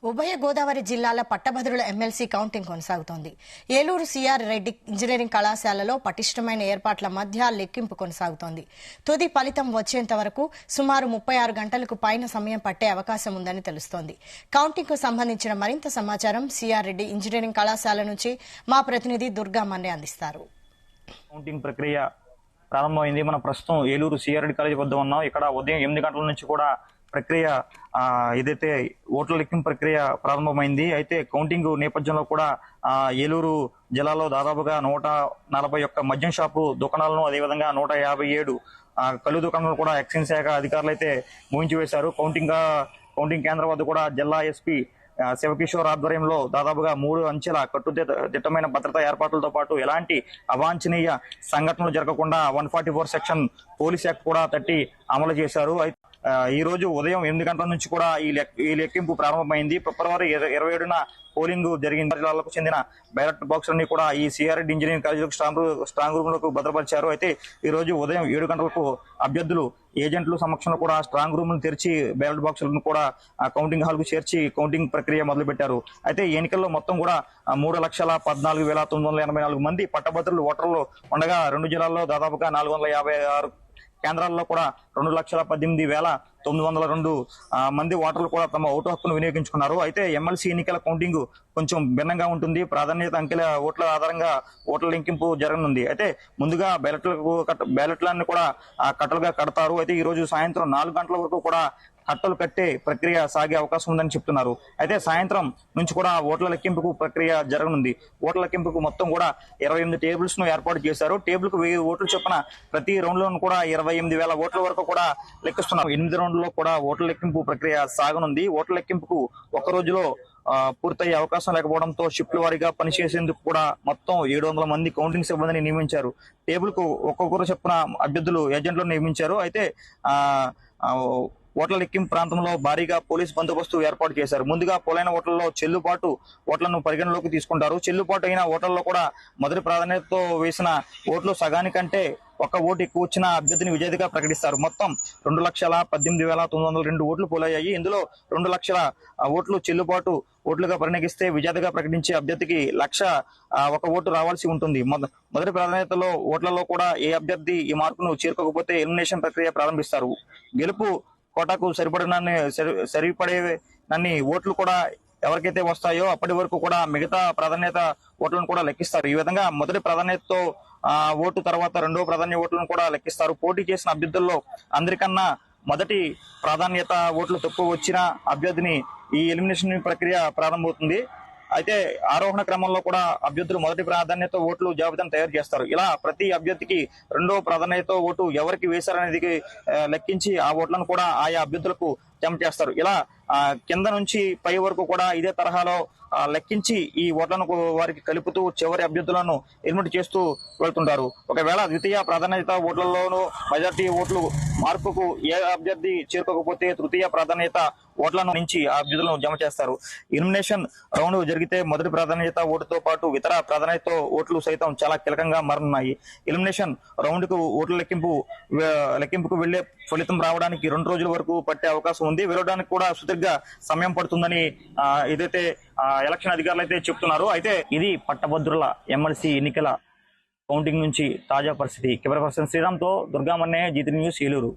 ఉభయ గోదావరి జిల్లాల పట్టభద్రుల ఎమ్మెల్సీ కౌంటింగ్ కొనసాగుతోంది. ఏలూరు సిఆర్ రెడ్డి ఇంజనీరింగ్ కళాశాలలో పటిష్టమైన ఏర్పాట్ల మధ్య లెక్కింపు కొనసాగుతోంది. తుది ఫలితం వచ్చేంత వరకు సుమారు 36 గంటలకు పైన సమయం పట్టే అవకాశం ఉందని తెలుస్తోంది. కౌంటింగ్ కు సంబంధించిన మరింత సమాచారం సిఆర్ రెడ్డి ఇంజనీరింగ్ కళాశాల నుంచి మా ప్రతినిధి దుర్గా మన్నే అందిస్తారు. కౌంటింగ్ ప్రక్రియ ప్రారంభమైంది. మనం ప్రస్తుతం ఏలూరు సిఆర్ రెడ్డి కాలేజీ వద్ద ఉన్నాం. ఇక్కడ ఉదయం 8 గంటల నుంచి కూడా ప్రక్రియ ఏదైతే ఓట్ల లెక్కింపు ప్రక్రియ ప్రారంభమైంది. అయితే కౌంటింగ్ నేపథ్యంలో కూడా ఏలూరు జిల్లాలో దాదాపుగా 141 మద్యం షాపు దుకాణాలను, అదేవిధంగా 157 కళ్ళు దుకాణాలను కూడా ఎక్సైజ్ శాఖ అధికారులు అయితే మూయించివేశారు. కౌంటింగ్ కేంద్రం వద్ద కూడా జిల్లా ఎస్పీ శివకిషోర్ ఆధ్వర్యంలో దాదాపుగా 3 అంచెల కట్టుదిట్టమైన భద్రతా ఏర్పాట్లతో పాటు ఎలాంటి అవాంఛనీయ సంఘటనలు జరగకుండా 144 సెక్షన్ పోలీస్ యాక్ట్ కూడా తట్టి అమలు చేశారు. ఈ రోజు ఉదయం 8 గంటల నుంచి కూడా ఈ లెక్కింపు ప్రారంభమైంది. ఫిబ్రవరి 27న పోలింగ్ జరిగింది. జిల్లాలకు చెందిన బ్యాలెట్ బాక్సులన్నీ కూడా ఈ సిఆర్ రెడ్డి ఇంజనీరింగ్ కాలేజీలకు స్ట్రాంగ్ రూమ్ లకు భద్రపరిచారు. అయితే ఈ రోజు ఉదయం 7 గంటలకు అభ్యర్థులు ఏజెంట్లు సమక్షంలో కూడా స్ట్రాంగ్ రూమ్ ను తెరిచి బ్యాలెట్ బాక్సులను కూడా కౌంటింగ్ హాల్ కు చేర్చి కౌంటింగ్ ప్రక్రియ మొదలు పెట్టారు. అయితే ఈ ఎన్నికల్లో మొత్తం కూడా 3,14,984 మంది పట్టభద్రులు ఓటర్లు ఉండగా 2 జిల్లాల్లో దాదాపుగా 456 కేంద్రాల్లో కూడా 2,18,902 మంది ఓటర్లు కూడా తమ ఓటు హక్కును వినియోగించుకున్నారు. అయితే ఎమ్మెల్సీ ఎన్నికల కౌంటింగ్ కొంచెం భిన్నంగా ఉంటుంది. ప్రాధాన్యత అంకెల ఓట్ల ఆధారంగా ఓట్ల లెక్కింపు జరగనుంది. అయితే ముందుగా బ్యాలెట్లన్నీ కూడా కట్టలుగా కడతారు. అయితే ఈ రోజు సాయంత్రం 4 గంటల వరకు కూడా కట్టలు కట్టే ప్రక్రియ సాగే అవకాశం ఉందని చెప్తున్నారు. అయితే సాయంత్రం నుంచి కూడా ఓట్ల లెక్కింపుకు ప్రక్రియ జరగనుంది. ఓట్ల లెక్కింపుకు మొత్తం కూడా 28 టేబుల్స్ ను ఏర్పాటు చేశారు. టేబుల్ కు 1000 ఓట్లు చొప్పున ప్రతి రౌండ్ లోను కూడా 28,000 ఓట్ల వరకు కూడా లెక్కిస్తున్నారు. 8 రౌండ్లలో కూడా ఓట్ల లెక్కింపు ప్రక్రియ సాగనుంది. ఓట్ల లెక్కింపుకు ఒక రోజులో పూర్తయ్యే అవకాశం లేకపోవడంతో షిఫ్ట్ల వారీగా పనిచేసేందుకు కూడా మొత్తం 700 మంది కౌంటింగ్ సిబ్బందిని నియమించారు. టేబుల్ కు ఒక్కొక్కరు చొప్పున అభ్యర్థులు ఏజెంట్లను నియమించారు. అయితే ఓట్ల లెక్కింపు ప్రాంతంలో భారీగా పోలీసు బందోబస్తు ఏర్పాటు చేశారు. ముందుగా పోలైన ఓట్లలో చెల్లుబాటు ఓట్లను పరిగణలోకి తీసుకుంటారు. చెల్లుబాటు అయిన ఓట్లలో కూడా మొదటి ప్రాధాన్యతతో వేసిన ఓట్లు సగానికంటే ఒక్క ఓటు ఎక్కువ వచ్చిన అభ్యర్థిని విజేతగా ప్రకటిస్తారు. మొత్తం 2,18,902 ఓట్లు పోలయ్యాయి. ఇందులో 2 లక్షల ఓట్లు చెల్లుబాటు ఓట్లుగా పరిగణిస్తే విజేతగా ప్రకటించే అభ్యర్థికి 1,00,001 ఓటు రావాల్సి ఉంటుంది. మొదటి ప్రాధాన్యతలో ఓట్లలో కూడా ఏ అభ్యర్థి ఈ మార్కును చేరుకోకపోతే ఎలిమినేషన్ ప్రక్రియ ప్రారంభిస్తారు. గెలుపు కోటాకు సరిపడేనన్ని ఓట్లు కూడా ఎవరికైతే వస్తాయో అప్పటి వరకు కూడా మిగతా ప్రాధాన్యత ఓట్లను కూడా లెక్కిస్తారు. ఈ విధంగా మొదటి ప్రాధాన్యతతో ఓటు తర్వాత రెండో ప్రాధాన్యత ఓట్లను కూడా లెక్కిస్తారు. పోటీ చేసిన అభ్యర్థుల్లో అందరికన్నా మొదటి ప్రాధాన్యత ఓట్లు తక్కువ వచ్చిన అభ్యర్థిని ఈ ఎలిమినేషన్ ప్రక్రియ ప్రారంభమవుతుంది. అయితే ఆరోహణ క్రమంలో కూడా అభ్యర్థులు మొదటి ప్రాధాన్యత ఓట్లు జాబితాను తయారు చేస్తారు. ఇలా ప్రతి అభ్యర్థికి రెండో ప్రాధాన్యత ఓటు ఎవరికి వేశారనేది లెక్కించి ఆ ఓట్లను కూడా ఆయా అభ్యర్థులకు జమ చేస్తారు. ఇలా కింద నుంచి పై వరకు కూడా ఇదే తరహాలో లెక్కించి ఈ ఓట్లను వారికి కలుపుతూ చివరి అభ్యర్థులను ఎలిమినేట్ చేస్తూ వెళ్తుంటారు. ఒకవేళ ద్వితీయ ప్రాధాన్యత ఓట్లలోనూ మెజార్టీ ఓట్లు మార్పుకు ఏ అభ్యర్థి చేరుకోకపోతే తృతీయ ప్రాధాన్యత ఓట్లను నుంచి ఆ అభ్యర్థులను జమ చేస్తారు. ఎలిమినేషన్ రౌండ్ జరిగితే మొదటి ప్రాధాన్యత ఓటుతో పాటు ఇతర ప్రాధాన్యత ఓట్లు సైతం చాలా కీలకంగా మారనున్నాయి. ఎలిమినేషన్ రౌండ్ కు ఓట్ల లెక్కింపుకు వెళ్లే ఫలితం రావడానికి 2 రోజుల వరకు పట్టే అవకాశం ఉంది. వెళ్ళడానికి కూడా సుదీర్ఘ సమయం పడుతుందని ఏదైతే ఎలక్షన్ అధికారులు అయితే చెప్తున్నారు. అయితే ఇది పట్టభద్రుల ఎమ్మెల్సీ ఎన్నికల కౌంటింగ్ నుంచి తాజా పరిస్థితి. కెమెరా పర్సన్ శ్రీరామ్ తో దుర్గా మన్నే, జీ3 న్యూస్, ఏలూరు.